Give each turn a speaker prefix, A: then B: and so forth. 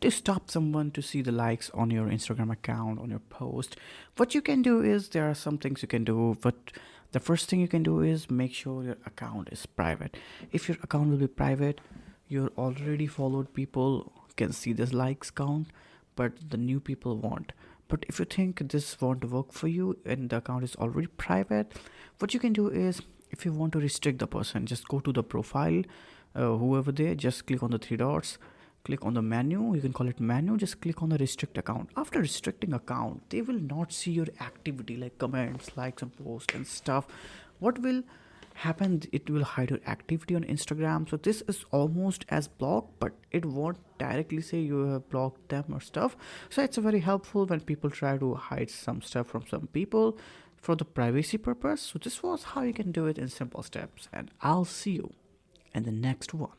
A: to stop someone to see the likes on your Instagram account, on your post, what you can do is there are some things you can do. But the first thing you can do is make sure your account is private. If your account will be private, your already followed people can see this likes count, but the new people won't. But if you think this won't work for you and the account is already private, what you can do is, if you want to restrict the person, just go to the profile, whoever there, just click on the three dots, click on the menu, you can call it menu, just click on the restrict account. After restricting account, they will not see your activity like comments, likes and posts and stuff. What will happen, it will hide your activity on Instagram. So this is almost as blocked, but it won't directly say you have blocked them or stuff. So it's very helpful when people try to hide some stuff from some people for the privacy purpose. So this was how you can do it in simple steps, and I'll see you in the next one.